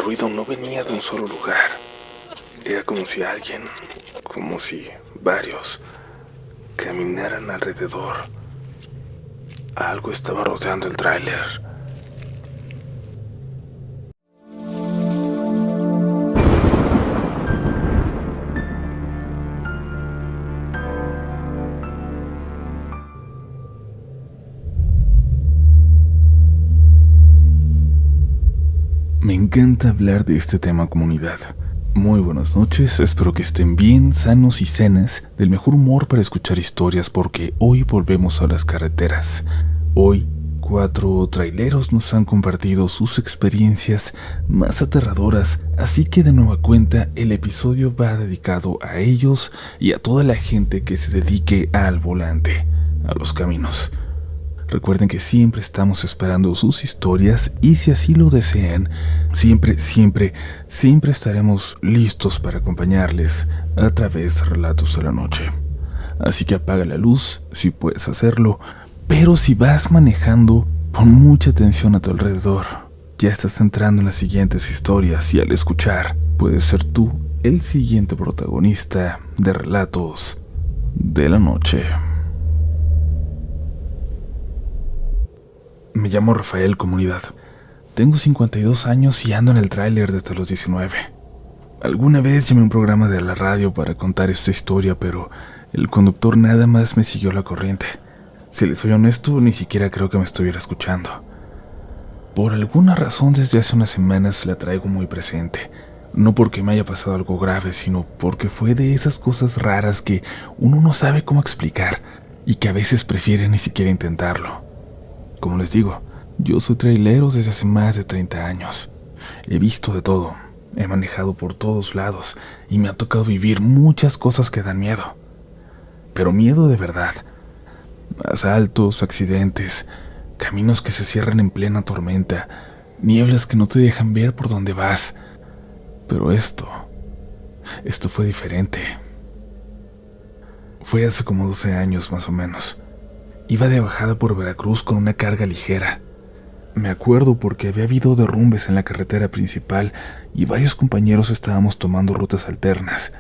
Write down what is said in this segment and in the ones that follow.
ruido no venía de un solo lugar. Era como si alguien, como si varios, caminaran alrededor. Algo estaba rodeando el tráiler. Me encanta hablar de este tema, comunidad. Muy buenas noches, espero que estén bien, sanos y sanas, del mejor humor para escuchar historias, porque hoy volvemos a las carreteras. Hoy, 4 traileros nos han compartido sus experiencias más aterradoras, así que de nueva cuenta el episodio va dedicado a ellos y a toda la gente que se dedique al volante, a los caminos. Recuerden que siempre estamos esperando sus historias y si así lo desean, siempre estaremos listos para acompañarles a través de Relatos de la Noche. Así que apaga la luz si puedes hacerlo, pero si vas manejando, pon mucha atención a tu alrededor. Ya estás entrando en las siguientes historias y al escuchar, puedes ser tú el siguiente protagonista de Relatos de la Noche. Me llamo Rafael, comunidad. Tengo 52 años y ando en el tráiler desde los 19. Alguna vez llamé a un programa de la radio para contar esta historia, pero el conductor nada más me siguió la corriente. Si les soy honesto, ni siquiera creo que me estuviera escuchando. Por alguna razón, desde hace unas semanas la traigo muy presente. No porque me haya pasado algo grave, sino porque fue de esas cosas raras que uno no sabe cómo explicar y que a veces prefiere ni siquiera intentarlo. Como les digo, yo soy trailero desde hace más de 30 años. He visto de todo, he manejado por todos lados y me ha tocado vivir muchas cosas que dan miedo. Pero miedo de verdad. Asaltos, accidentes, caminos que se cierran en plena tormenta, nieblas que no te dejan ver por dónde vas. Pero esto fue diferente. Fue hace como 12 años más o menos. Iba de bajada por Veracruz con una carga ligera. Me acuerdo porque había habido derrumbes en la carretera principal y varios compañeros estábamos tomando rutas alternas.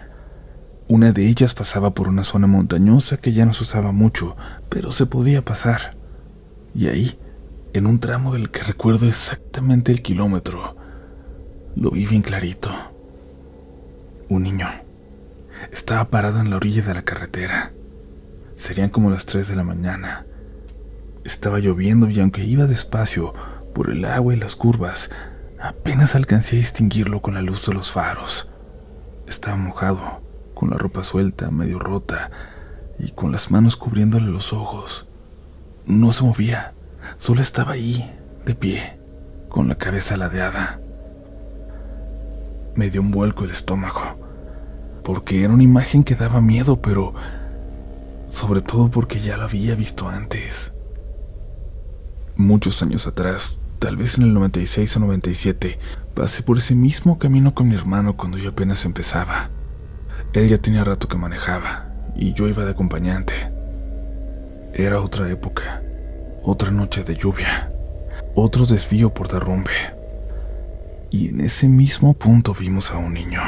Una de ellas pasaba por una zona montañosa que ya no se usaba mucho, pero se podía pasar. Y ahí, en un tramo del que recuerdo exactamente el kilómetro, lo vi bien clarito. Un niño. Estaba parado en la orilla de la carretera. Serían como las 3 de la mañana. Estaba lloviendo y aunque iba despacio por el agua y las curvas, apenas alcancé a distinguirlo con la luz de los faros. Estaba mojado, con la ropa suelta, medio rota, y con las manos cubriéndole los ojos. No se movía, solo estaba ahí, de pie, con la cabeza ladeada. Me dio un vuelco el estómago, porque era una imagen que daba miedo, pero sobre todo porque ya lo había visto antes. Muchos años atrás, tal vez en el 96 o 97, pasé por ese mismo camino con mi hermano cuando yo apenas empezaba. Él ya tenía rato que manejaba y yo iba de acompañante. Era otra época, otra noche de lluvia, otro desvío por derrumbe. Y en ese mismo punto vimos a un niño.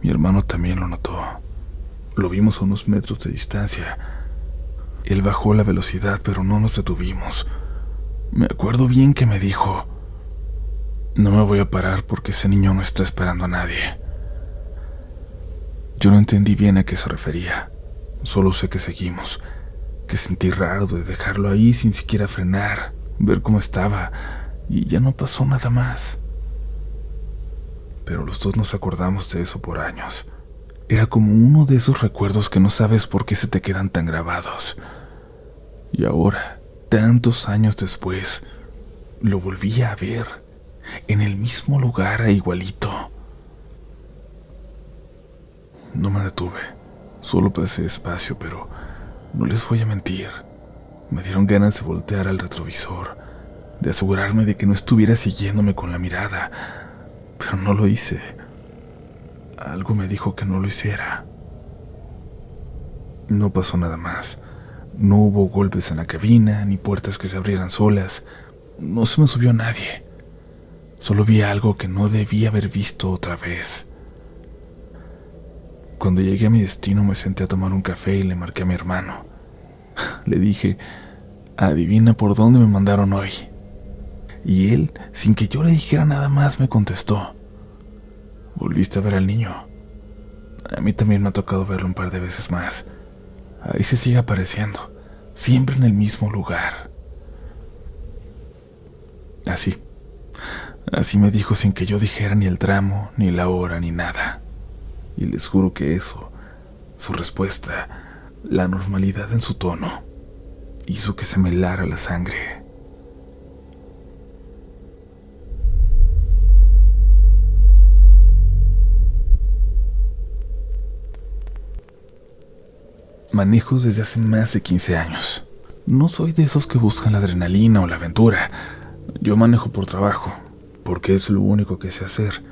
Mi hermano también lo notó. Lo vimos a unos metros de distancia. Él bajó la velocidad, pero no nos detuvimos. Me acuerdo bien que me dijo: no me voy a parar porque ese niño no está esperando a nadie. Yo no entendí bien a qué se refería. Solo sé que seguimos, que sentí raro de dejarlo ahí sin siquiera frenar, ver cómo estaba, y ya no pasó nada más. Pero los dos nos acordamos de eso por años. Era como uno de esos recuerdos que no sabes por qué se te quedan tan grabados. Y ahora, tantos años después, lo volví a ver, en el mismo lugar, igualito. No me detuve, solo pasé despacio, pero no les voy a mentir. Me dieron ganas de voltear al retrovisor, de asegurarme de que no estuviera siguiéndome con la mirada, pero no lo hice. Algo me dijo que no lo hiciera. No pasó nada más. No hubo golpes en la cabina, ni puertas que se abrieran solas. No se me subió nadie. Solo vi algo que no debía haber visto otra vez. Cuando llegué a mi destino me senté a tomar un café y le marqué a mi hermano. Le dije, adivina por dónde me mandaron hoy. Y él, sin que yo le dijera nada más, me contestó, ¿volviste a ver al niño? A mí también me ha tocado verlo un par de veces más. Ahí se sigue apareciendo, siempre en el mismo lugar. Así me dijo sin que yo dijera ni el tramo, ni la hora, ni nada. Y les juro que eso, su respuesta, la normalidad en su tono, hizo que se me helara la sangre. Manejo desde hace más de 15 años. No soy de esos que buscan la adrenalina o la aventura. Yo manejo por trabajo, porque es lo único que sé hacer.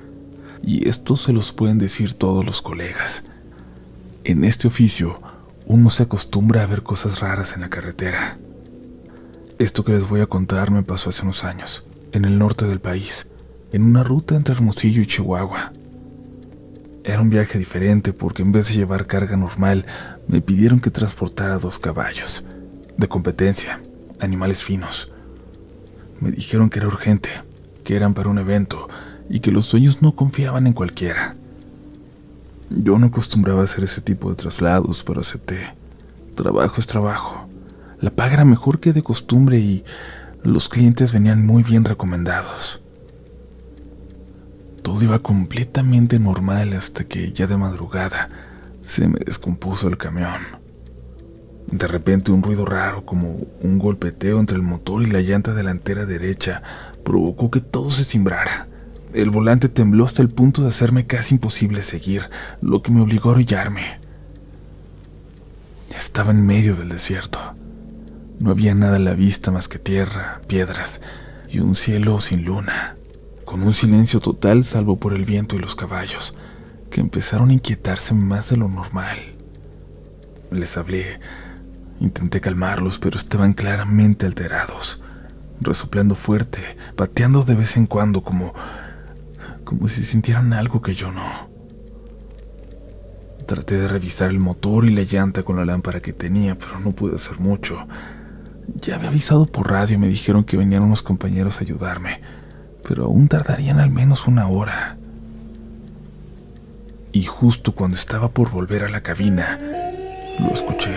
Y esto se los pueden decir todos los colegas. En este oficio, uno se acostumbra a ver cosas raras en la carretera. Esto que les voy a contar me pasó hace unos años, en el norte del país, en una ruta entre Hermosillo y Chihuahua. Era un viaje diferente porque en vez de llevar carga normal, me pidieron que transportara 2 caballos, de competencia, animales finos. Me dijeron que era urgente, que eran para un evento y que los dueños no confiaban en cualquiera. Yo no acostumbraba a hacer ese tipo de traslados, pero acepté. Trabajo es trabajo. La paga era mejor que de costumbre y los clientes venían muy bien recomendados. Todo iba completamente normal hasta que ya de madrugada se me descompuso el camión. De repente un ruido raro como un golpeteo entre el motor y la llanta delantera derecha provocó que todo se cimbrara. El volante tembló hasta el punto de hacerme casi imposible seguir, lo que me obligó a orillarme. Estaba en medio del desierto. No había nada a la vista más que tierra, piedras y un cielo sin luna, con un silencio total salvo por el viento y los caballos, que empezaron a inquietarse más de lo normal. Les hablé, intenté calmarlos, pero estaban claramente alterados, resoplando fuerte, pateando de vez en cuando como si sintieran algo que yo no. Traté de revisar el motor y la llanta con la lámpara que tenía, pero no pude hacer mucho. Ya había avisado por radio y me dijeron que venían unos compañeros a ayudarme, pero aún tardarían al menos 1 hora. Y justo cuando estaba por volver a la cabina, lo escuché.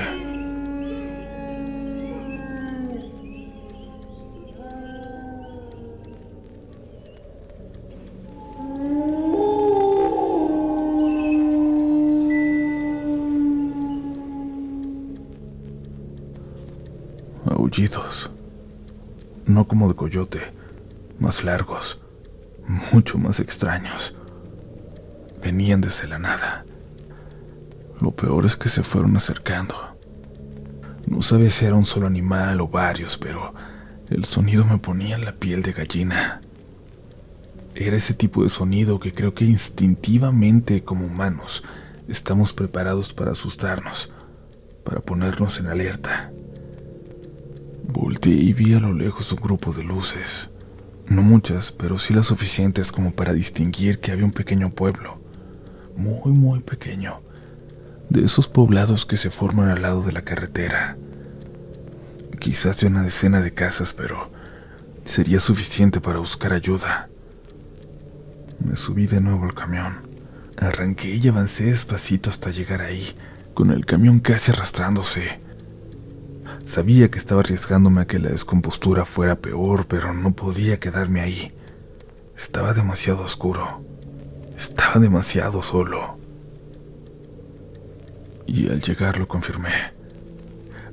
Aullidos, no como de coyote, más largos, mucho más extraños. Venían desde la nada. Lo peor es que se fueron acercando. No sabía si era un solo animal o varios, pero el sonido me ponía la piel de gallina. Era ese tipo de sonido que creo que instintivamente, como humanos, estamos preparados para asustarnos, para ponernos en alerta. Volteé y vi a lo lejos un grupo de luces. No muchas, pero sí las suficientes como para distinguir que había un pequeño pueblo, muy muy pequeño, de esos poblados que se forman al lado de la carretera. Quizás de una decena de casas, pero sería suficiente para buscar ayuda. Me subí de nuevo al camión, arranqué y avancé despacito hasta llegar ahí, con el camión casi arrastrándose. Sabía que estaba arriesgándome a que la descompostura fuera peor, pero no podía quedarme ahí. Estaba demasiado oscuro. Estaba demasiado solo. Y al llegar lo confirmé.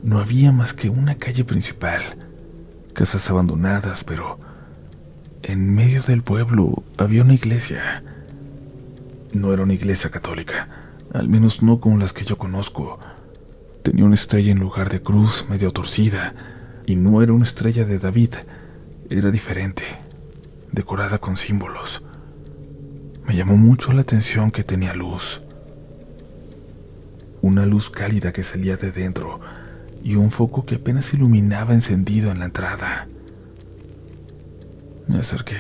No había más que una calle principal, casas abandonadas, pero en medio del pueblo había una iglesia. No era una iglesia católica, al menos no como las que yo conozco. Tenía una estrella en lugar de cruz medio torcida, y no era una estrella de David, era diferente, decorada con símbolos. Me llamó mucho la atención que tenía luz. Una luz cálida que salía de dentro y un foco que apenas iluminaba encendido en la entrada. Me acerqué.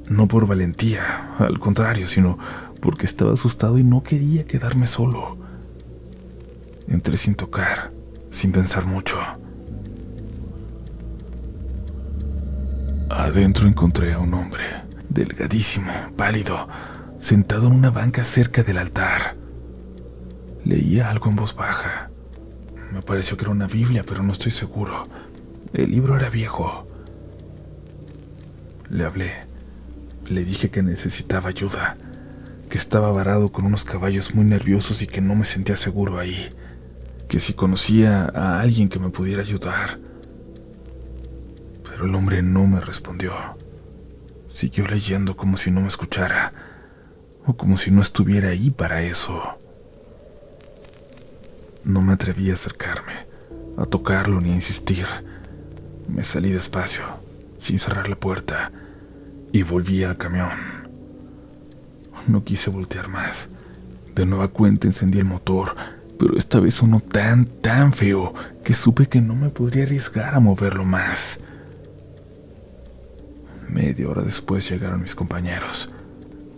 No por valentía, al contrario, sino porque estaba asustado y no quería quedarme solo. Entré sin tocar, sin pensar mucho. Adentro encontré a un hombre, delgadísimo, pálido, sentado en una banca cerca del altar. Leía algo en voz baja. Me pareció que era una Biblia, pero no estoy seguro. El libro era viejo. Le hablé. Le dije que necesitaba ayuda, que estaba varado con unos caballos muy nerviosos y que no me sentía seguro ahí, que si conocía a alguien que me pudiera ayudar. Pero el hombre no me respondió. Siguió leyendo como si no me escuchara, o como si no estuviera ahí para eso. No me atreví a acercarme, a tocarlo ni a insistir. Me salí despacio, sin cerrar la puerta, y volví al camión. No quise voltear más. De nueva cuenta encendí el motor, pero esta vez sonó tan feo que supe que no me podría arriesgar a moverlo más. Media hora después llegaron mis compañeros.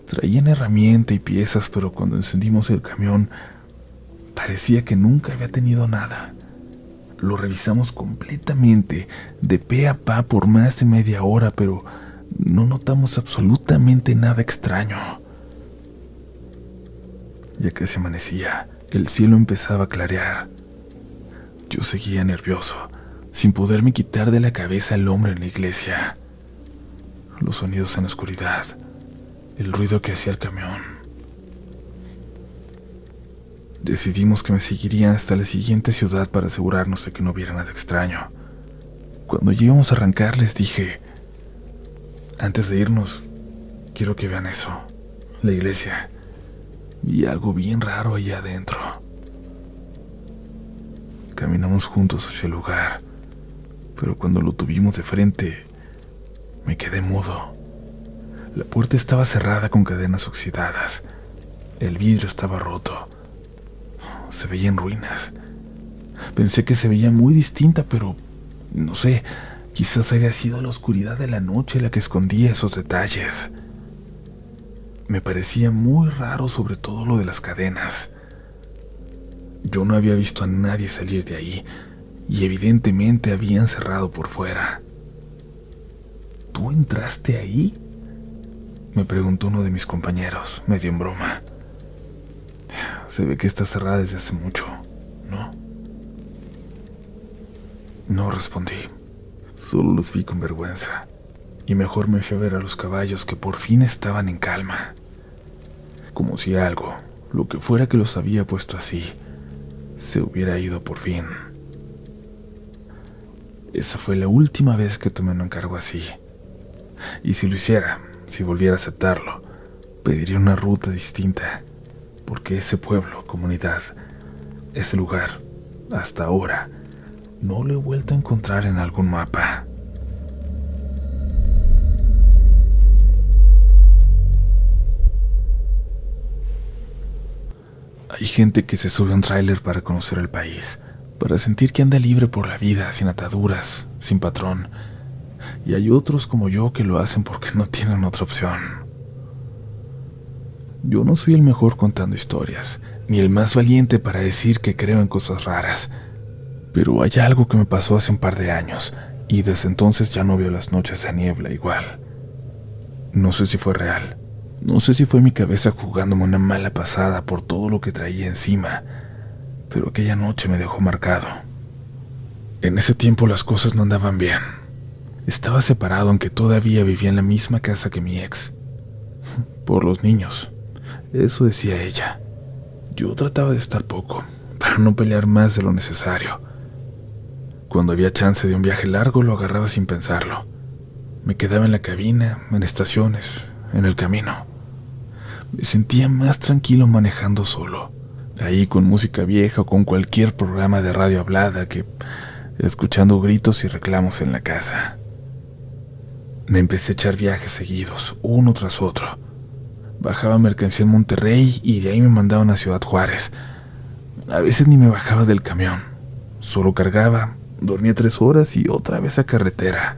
Traían herramienta y piezas, pero cuando encendimos el camión, parecía que nunca había tenido nada. Lo revisamos completamente, de pe a pa por más de media hora, pero no notamos absolutamente nada extraño. Ya que se amanecía, el cielo empezaba a clarear. Yo seguía nervioso, sin poderme quitar de la cabeza al hombre en la iglesia. Los sonidos en la oscuridad, el ruido que hacía el camión. Decidimos que me seguirían hasta la siguiente ciudad para asegurarnos de que no hubiera nada extraño. Cuando ya íbamos a arrancar les dije: antes de irnos, quiero que vean eso, la iglesia. Vi algo bien raro allá adentro. Caminamos juntos hacia el lugar, pero cuando lo tuvimos de frente, me quedé mudo. La puerta estaba cerrada con cadenas oxidadas. El vidrio estaba roto. Se veía en ruinas. Pensé que se veía muy distinta, pero no sé, quizás había sido la oscuridad de la noche la que escondía esos detalles. Me parecía muy raro, sobre todo lo de las cadenas. Yo no había visto a nadie salir de ahí, y evidentemente habían cerrado por fuera. ¿Tú entraste ahí?, me preguntó uno de mis compañeros, medio en broma. Se ve que está cerrada desde hace mucho, ¿no? No respondí. Solo los vi con vergüenza, y mejor me fui a ver a los caballos que por fin estaban en calma. Como si algo, lo que fuera que los había puesto así, se hubiera ido por fin. Esa fue la última vez que tomé un encargo así. Y si lo hiciera, si volviera a aceptarlo, pediría una ruta distinta, porque ese pueblo, comunidad, ese lugar, hasta ahora, no lo he vuelto a encontrar en algún mapa. Hay gente que se sube a un tráiler para conocer el país, para sentir que anda libre por la vida, sin ataduras, sin patrón. Y hay otros como yo que lo hacen porque no tienen otra opción. Yo no soy el mejor contando historias, ni el más valiente para decir que creo en cosas raras, pero hay algo que me pasó hace un par de años, y desde entonces ya no veo las noches de niebla igual. No sé si fue real, no sé si fue mi cabeza jugándome una mala pasada por todo lo que traía encima, pero aquella noche me dejó marcado. En ese tiempo las cosas no andaban bien. Estaba separado, aunque todavía vivía en la misma casa que mi ex. Por los niños, eso decía ella. Yo trataba de estar poco, para no pelear más de lo necesario. Cuando había chance de un viaje largo, lo agarraba sin pensarlo. Me quedaba en la cabina, en estaciones, en el camino. Me sentía más tranquilo manejando solo, ahí con música vieja o con cualquier programa de radio hablada, que escuchando gritos y reclamos en la casa. Me empecé a echar viajes seguidos, uno tras otro. Bajaba mercancía en Monterrey y de ahí me mandaban a Ciudad Juárez. A veces ni me bajaba del camión, solo cargaba, dormía 3 horas y otra vez a carretera.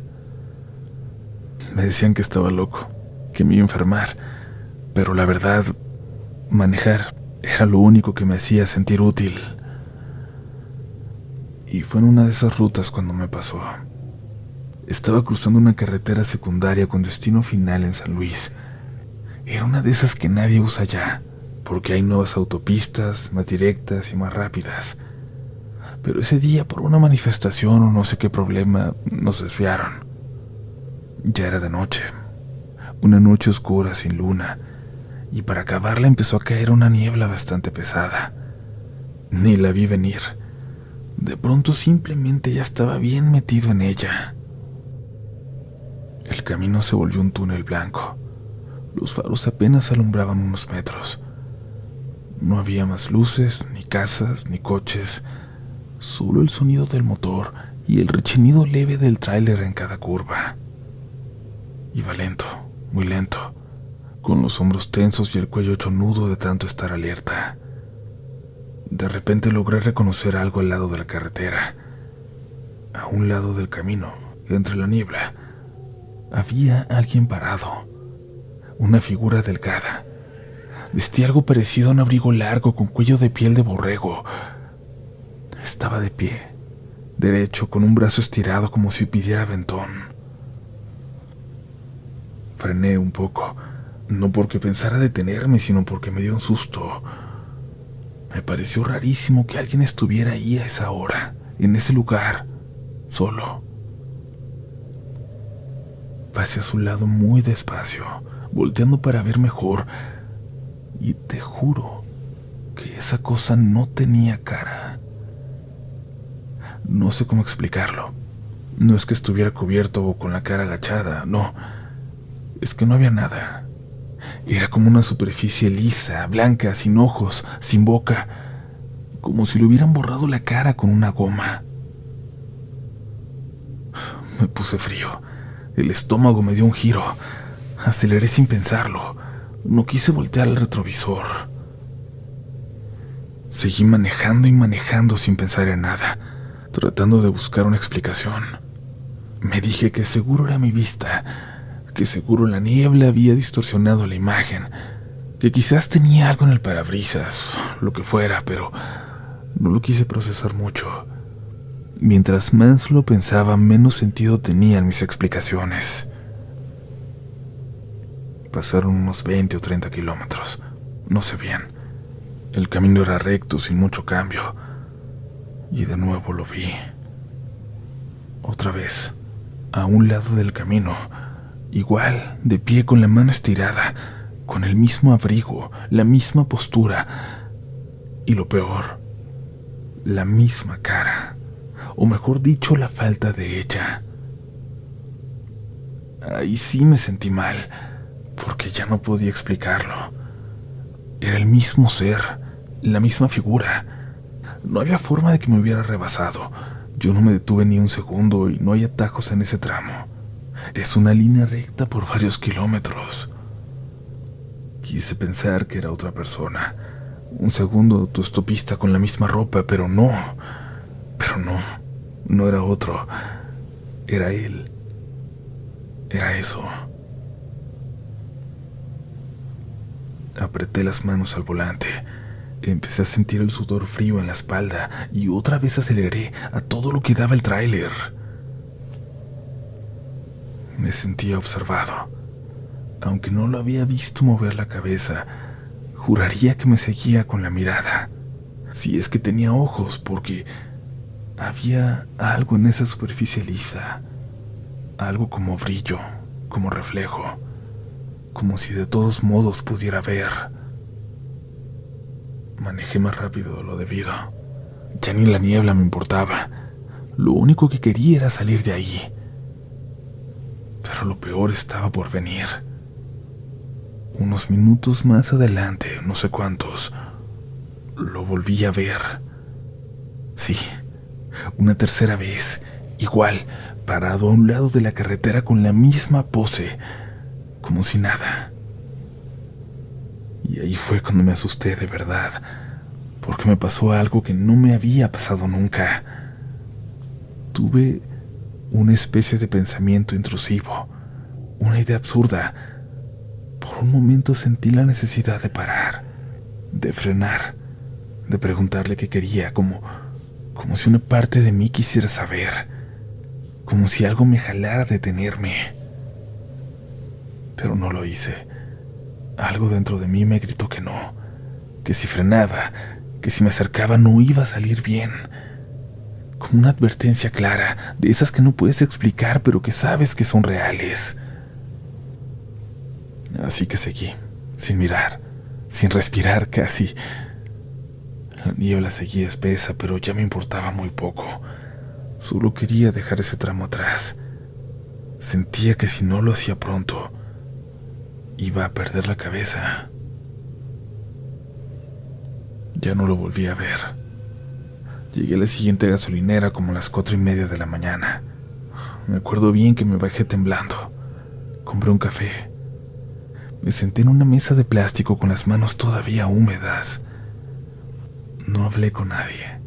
Me decían que estaba loco, que me iba a enfermar, pero la verdad, manejar era lo único que me hacía sentir útil. Y fue en una de esas rutas cuando me pasó. Estaba cruzando una carretera secundaria con destino final en San Luis. Era una de esas que nadie usa ya, porque hay nuevas autopistas, más directas y más rápidas. Pero ese día, por una manifestación o no sé qué problema, nos desviaron. Ya era de noche, una noche oscura sin luna, y para acabarla empezó a caer una niebla bastante pesada. Ni la vi venir. De pronto simplemente ya estaba bien metido en ella. El camino se volvió un túnel blanco. Los faros apenas alumbraban unos metros. No había más luces, ni casas, ni coches, solo el sonido del motor y el rechinido leve del tráiler en cada curva. Iba lento, muy lento, con los hombros tensos y el cuello hecho nudo de tanto estar alerta. De repente logré reconocer algo al lado de la carretera. A un lado del camino, entre la niebla, había alguien parado. Una figura delgada. Vestía algo parecido a un abrigo largo con cuello de piel de borrego. Estaba de pie, derecho, con un brazo estirado como si pidiera aventón. Frené un poco, no porque pensara detenerme, sino porque me dio un susto. Me pareció rarísimo que alguien estuviera ahí a esa hora, en ese lugar, solo. Pasé a su lado muy despacio, volteando para ver mejor, y te juro que esa cosa no tenía cara. No sé cómo explicarlo. No es que estuviera cubierto o con la cara agachada, no. Es que no había nada. Era como una superficie lisa, blanca, sin ojos, sin boca, como si le hubieran borrado la cara con una goma. Me puse frío. El estómago me dio un giro. Aceleré sin pensarlo. No quise voltear al retrovisor. Seguí manejando y manejando sin pensar en nada, tratando de buscar una explicación. Me dije que seguro era mi vista, que seguro la niebla había distorsionado la imagen, que quizás tenía algo en el parabrisas, lo que fuera, pero no lo quise procesar mucho. Mientras más lo pensaba, menos sentido tenían mis explicaciones. Pasaron unos 20 o 30 kilómetros, no sé bien. El camino era recto, sin mucho cambio, y de nuevo lo vi. Otra vez, a un lado del camino, igual, de pie con la mano estirada, con el mismo abrigo, la misma postura, y lo peor, la misma cara, o mejor dicho, la falta de ella. Ahí sí me sentí mal, porque ya no podía explicarlo. Era el mismo ser, la misma figura. No había forma de que me hubiera rebasado. Yo no me detuve ni un segundo y no hay atajos en ese tramo. Es una línea recta por varios kilómetros. Quise pensar que era otra persona. Un segundo autoestopista con la misma ropa, pero no. No era otro. Era él. Era eso. Apreté las manos al volante. Empecé a sentir el sudor frío en la espalda y otra vez aceleré a todo lo que daba el tráiler. Me sentía observado. Aunque no lo había visto mover la cabeza, juraría que me seguía con la mirada. Si es que tenía ojos, porque había algo en esa superficie lisa. Algo como brillo, como reflejo. Como si de todos modos pudiera ver. Manejé más rápido de lo debido. Ya ni la niebla me importaba. Lo único que quería era salir de ahí. Pero lo peor estaba por venir. Unos minutos más adelante, no sé cuántos, lo volví a ver. Sí, una tercera vez, igual, parado a un lado de la carretera con la misma pose, como si nada. Y ahí fue cuando me asusté de verdad, porque me pasó algo que no me había pasado nunca. Tuve una especie de pensamiento intrusivo, una idea absurda. Por un momento sentí la necesidad de parar, de frenar, de preguntarle qué quería, como si una parte de mí quisiera saber, como si algo me jalara a detenerme. Pero no lo hice. Algo dentro de mí me gritó que no, que si frenaba, que si me acercaba no iba a salir bien. Como una advertencia clara, de esas que no puedes explicar pero que sabes que son reales. Así que seguí, sin mirar, sin respirar casi. La niebla seguía espesa, pero ya me importaba muy poco. Solo quería dejar ese tramo atrás. Sentía que si no lo hacía pronto, iba a perder la cabeza. Ya no lo volví a ver. Llegué a la siguiente gasolinera como a las 4:30 de la mañana. Me acuerdo bien que me bajé temblando. Compré un café. Me senté en una mesa de plástico con las manos todavía húmedas. No hablé con nadie,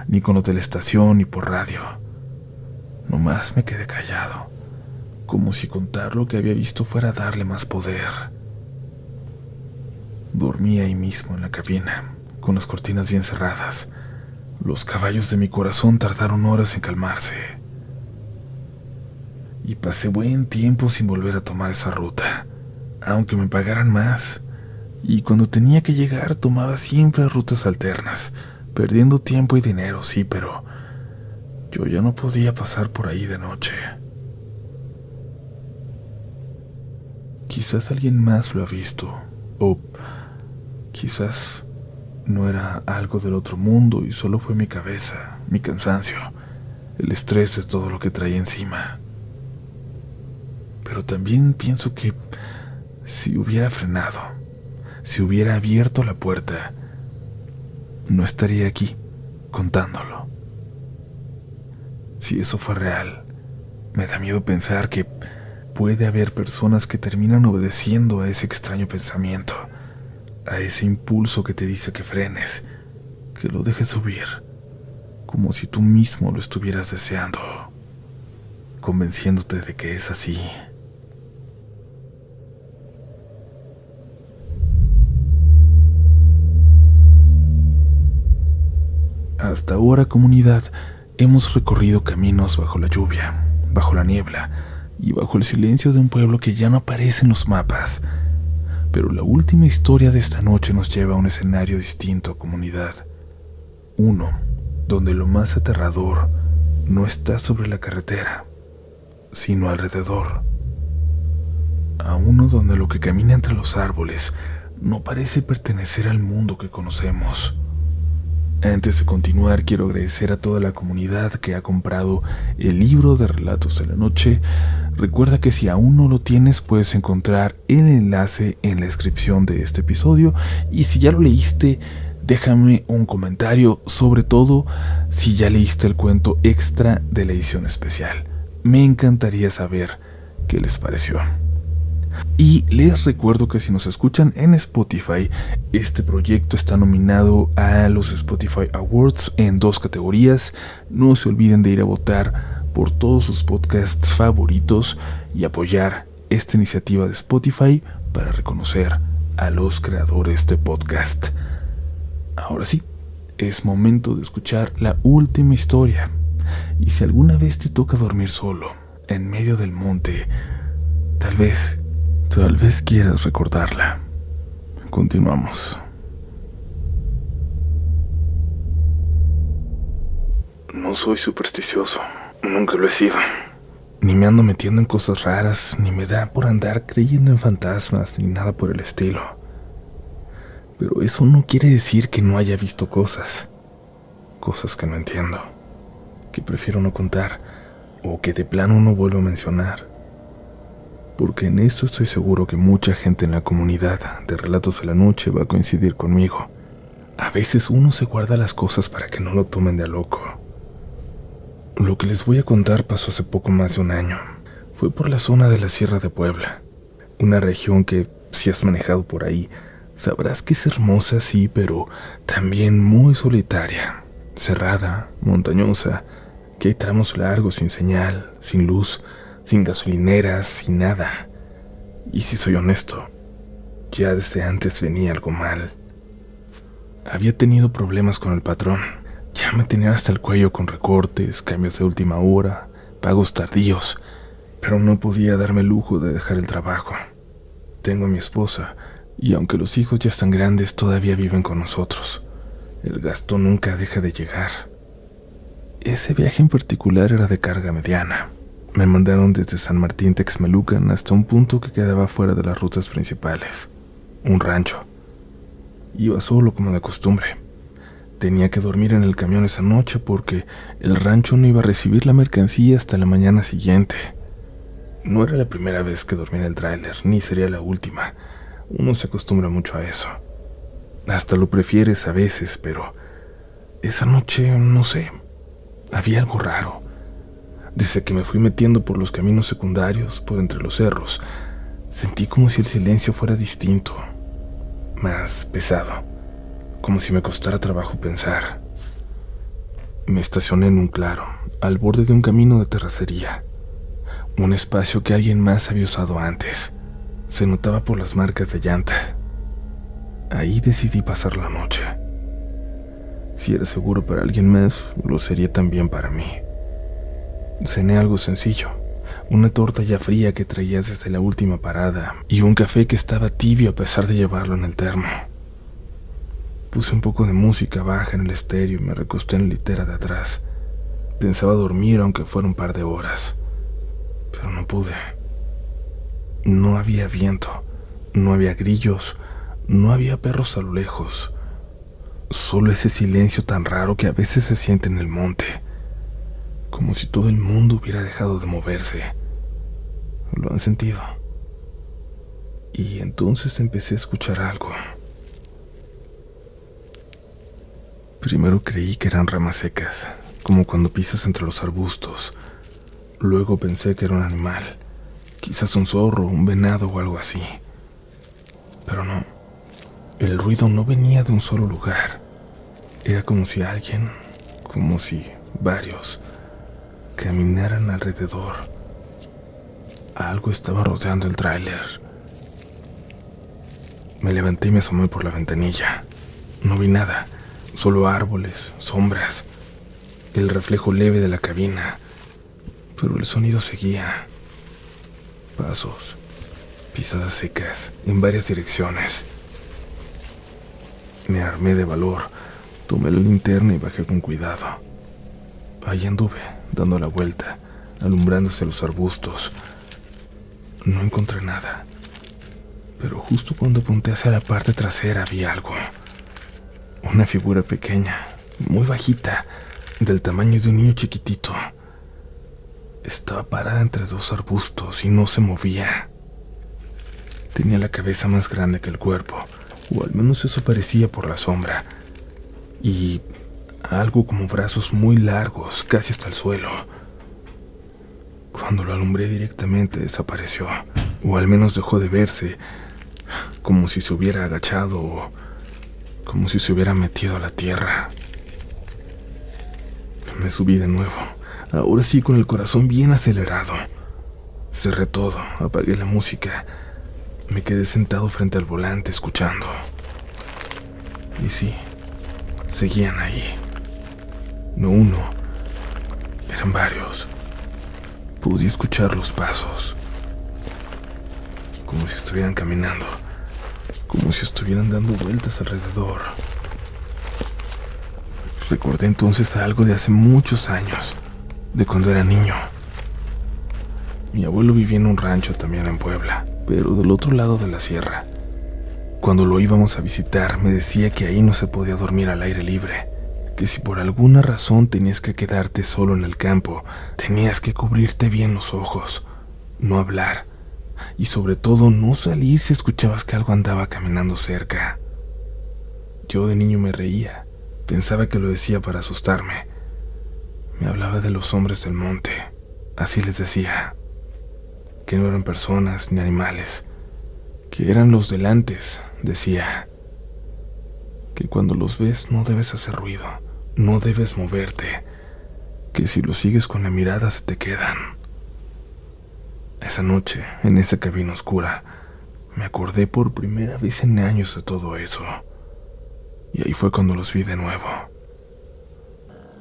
ni con los de la estación ni por radio. Nomás me quedé callado, como si contar lo que había visto fuera a darle más poder. Dormí ahí mismo en la cabina, con las cortinas bien cerradas. Los caballos de mi corazón tardaron horas en calmarse. Y pasé buen tiempo sin volver a tomar esa ruta, aunque me pagaran más. Y cuando tenía que llegar tomaba siempre rutas alternas, perdiendo tiempo y dinero, sí, pero yo ya no podía pasar por ahí de noche. Quizás alguien más lo ha visto, o quizás no era algo del otro mundo y solo fue mi cabeza, mi cansancio, el estrés de todo lo que traía encima. Pero también pienso que si hubiera frenado, si hubiera abierto la puerta, no estaría aquí contándolo. Si eso fue real, me da miedo pensar que puede haber personas que terminan obedeciendo a ese extraño pensamiento, a ese impulso que te dice que frenes, que lo dejes subir, como si tú mismo lo estuvieras deseando, convenciéndote de que es así. Hasta ahora, comunidad, hemos recorrido caminos bajo la lluvia, bajo la niebla y bajo el silencio de un pueblo que ya no aparece en los mapas. Pero la última historia de esta noche nos lleva a un escenario distinto, comunidad. Uno donde lo más aterrador no está sobre la carretera, sino alrededor. A uno donde lo que camina entre los árboles no parece pertenecer al mundo que conocemos. Antes de continuar, quiero agradecer a toda la comunidad que ha comprado el libro de Relatos de la Noche. Recuerda que si aún no lo tienes, puedes encontrar el enlace en la descripción de este episodio. Y si ya lo leíste, déjame un comentario, sobre todo si ya leíste el cuento extra de la edición especial. Me encantaría saber qué les pareció. Y les recuerdo que si nos escuchan en Spotify, este proyecto está nominado a los Spotify Awards en 2 categorías. No se olviden de ir a votar por todos sus podcasts favoritos y apoyar esta iniciativa de Spotify para reconocer a los creadores de podcast. Ahora sí, es momento de escuchar la última historia. Y si alguna vez te toca dormir solo, en medio del monte, tal vez quieras recordarla. Continuamos. No soy supersticioso, nunca lo he sido. Ni me ando metiendo en cosas raras, ni me da por andar creyendo en fantasmas, ni nada por el estilo. Pero eso no quiere decir que no haya visto cosas que no entiendo, que prefiero no contar, o que de plano no vuelvo a mencionar. Porque en esto estoy seguro que mucha gente en la comunidad de Relatos de la Noche va a coincidir conmigo. A veces uno se guarda las cosas para que no lo tomen de a loco. Lo que les voy a contar pasó hace poco más de un año. Fue por la zona de la Sierra de Puebla, una región que, si has manejado por ahí, sabrás que es hermosa, sí, pero también muy solitaria, cerrada, montañosa, que hay tramos largos sin señal, sin luz, sin gasolineras, sin nada. Y si soy honesto, ya desde antes venía algo mal. Había tenido problemas con el patrón. Ya me tenían hasta el cuello con recortes, cambios de última hora, pagos tardíos, pero no podía darme el lujo de dejar el trabajo. Tengo a mi esposa, y aunque los hijos ya están grandes, todavía viven con nosotros. El gasto nunca deja de llegar. Ese viaje en particular era de carga mediana. Me mandaron desde San Martín Texmelucan hasta un punto que quedaba fuera de las rutas principales, un rancho. Iba solo como de costumbre. Tenía que dormir en el camión esa noche porque el rancho no iba a recibir la mercancía hasta la mañana siguiente. No era la primera vez que dormía en el tráiler, ni sería la última. Uno se acostumbra mucho a eso. Hasta lo prefieres a veces, pero esa noche, no sé, había algo raro. Desde que me fui metiendo por los caminos secundarios, por entre los cerros, sentí como si el silencio fuera distinto, más pesado, como si me costara trabajo pensar. Me estacioné en un claro, al borde de un camino de terracería, un espacio que alguien más había usado antes. Se notaba por las marcas de llanta. Ahí decidí pasar la noche. Si era seguro para alguien más, lo sería también para mí. Cené algo sencillo, una torta ya fría que traía desde la última parada y un café que estaba tibio a pesar de llevarlo en el termo. Puse un poco de música baja en el estéreo y me recosté en la litera de atrás. Pensaba dormir aunque fuera un par de horas, pero no pude. No había viento, no había grillos, no había perros a lo lejos. Solo ese silencio tan raro que a veces se siente en el monte, como si todo el mundo hubiera dejado de moverse. ¿Lo han sentido? Y entonces empecé a escuchar algo. Primero creí que eran ramas secas, como cuando pisas entre los arbustos. Luego pensé que era un animal, quizás un zorro, un venado o algo así. Pero no, el ruido no venía de un solo lugar. Era como si alguien, como si varios, caminaran alrededor. Algo estaba rodeando el tráiler. Me levanté y me asomé por la ventanilla. No vi nada, solo árboles, sombras, el reflejo leve de la cabina, pero el sonido seguía. Pasos, pisadas secas en varias direcciones. Me armé de valor, tomé la linterna y bajé con cuidado. Ahí anduve, dando la vuelta, alumbrándose los arbustos. No encontré nada, pero justo cuando apunté hacia la parte trasera vi algo. Una figura pequeña, muy bajita, del tamaño de un niño chiquitito. Estaba parada entre dos arbustos y no se movía. Tenía la cabeza más grande que el cuerpo, o al menos eso parecía por la sombra, y algo como brazos muy largos, casi hasta el suelo. Cuando lo alumbré directamente desapareció, o al menos dejó de verse, como si se hubiera agachado o como si se hubiera metido a la tierra. Me subí de nuevo, ahora sí con el corazón bien acelerado. Cerré todo, apagué la música, me quedé sentado frente al volante escuchando. Y sí, seguían ahí. No uno, eran varios. Podía escuchar los pasos, como si estuvieran caminando, como si estuvieran dando vueltas alrededor. Recordé entonces algo de hace muchos años, de cuando era niño. Mi abuelo vivía en un rancho también en Puebla, pero del otro lado de la sierra. Cuando lo íbamos a visitar, me decía que ahí no se podía dormir al aire libre, que si por alguna razón tenías que quedarte solo en el campo, tenías que cubrirte bien los ojos, no hablar, y sobre todo no salir si escuchabas que algo andaba caminando cerca. Yo de niño me reía, pensaba que lo decía para asustarme. Me hablaba de los hombres del monte, así les decía, que no eran personas ni animales, que eran los del antes, decía, que cuando los ves no debes hacer ruido, no debes moverte, que si los sigues con la mirada se te quedan. Esa noche, en esa cabina oscura, Me acordé por primera vez en años de todo eso. Y ahí fue cuando los vi de nuevo.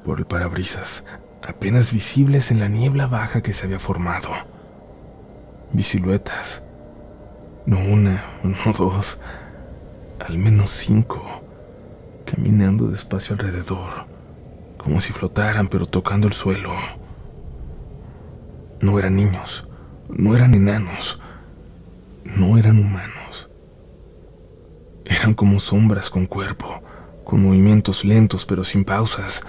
Por el parabrisas, apenas visibles en la niebla baja que se había formado. Vi siluetas. No una, no dos, al menos 5, caminando despacio alrededor, como si flotaran pero tocando el suelo. No eran niños, no eran enanos, no eran humanos. Eran como sombras con cuerpo, con movimientos lentos pero sin pausas.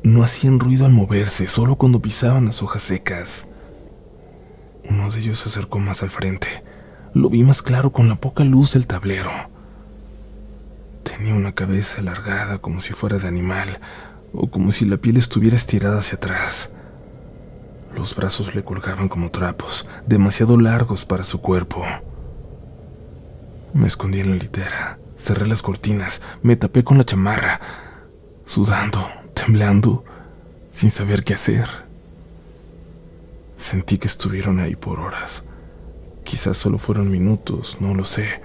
No hacían ruido al moverse, solo cuando pisaban las hojas secas. Uno de ellos se acercó más al frente. Lo vi más claro con la poca luz del tablero. Tenía una cabeza alargada como si fuera de animal, o como si la piel estuviera estirada hacia atrás. Los brazos le colgaban como trapos, demasiado largos para su cuerpo. Me escondí en la litera, cerré las cortinas, me tapé con la chamarra, sudando, temblando, sin saber qué hacer. Sentí que estuvieron ahí por horas. Quizás solo fueron minutos, no lo sé,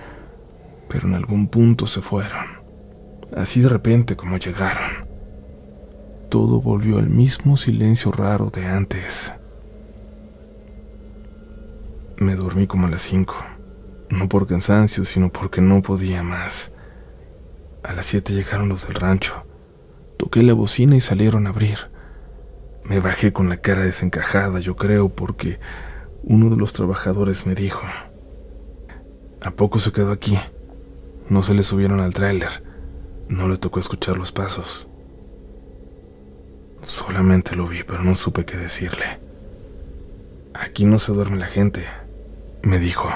pero en algún punto se fueron, así de repente como llegaron. Todo volvió al mismo silencio raro de antes. Me dormí como a las 5, no por cansancio, sino porque no podía más. A las 7 llegaron los del rancho. Toqué la bocina y salieron a abrir. Me bajé con la cara desencajada, yo creo, porque uno de los trabajadores me dijo: ¿a poco se quedó aquí? No se le subieron al tráiler. No le tocó escuchar los pasos. Solamente lo vi, pero no supe qué decirle. Aquí no se duerme la gente, me dijo.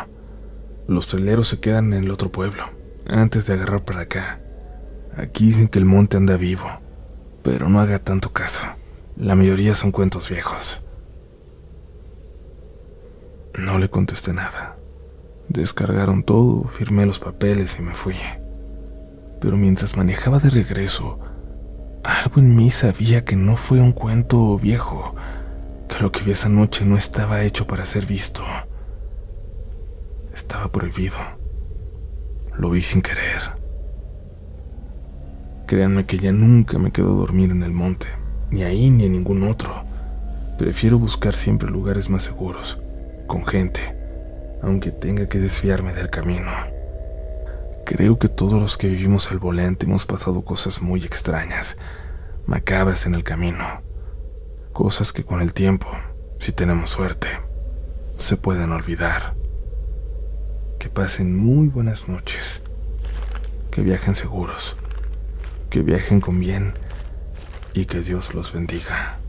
Los traileros se quedan en el otro pueblo, antes de agarrar para acá. Aquí dicen que el monte anda vivo, pero no haga tanto caso. La mayoría son cuentos viejos. No le contesté nada. Descargaron todo, firmé los papeles y me fui. Pero mientras manejaba de regreso, algo en mí sabía que no fue un cuento viejo, que lo que vi esa noche no estaba hecho para ser visto. Estaba prohibido. Lo vi sin querer. Créanme que ya nunca me quedo a dormir en el monte, ni ahí ni en ningún otro. Prefiero buscar siempre lugares más seguros, con gente, aunque tenga que desviarme del camino. Creo que todos los que vivimos al volante hemos pasado cosas muy extrañas, macabras en el camino. Cosas que con el tiempo, si tenemos suerte, se pueden olvidar. Que pasen muy buenas noches. Que viajen seguros. Que viajen con bien y que Dios los bendiga.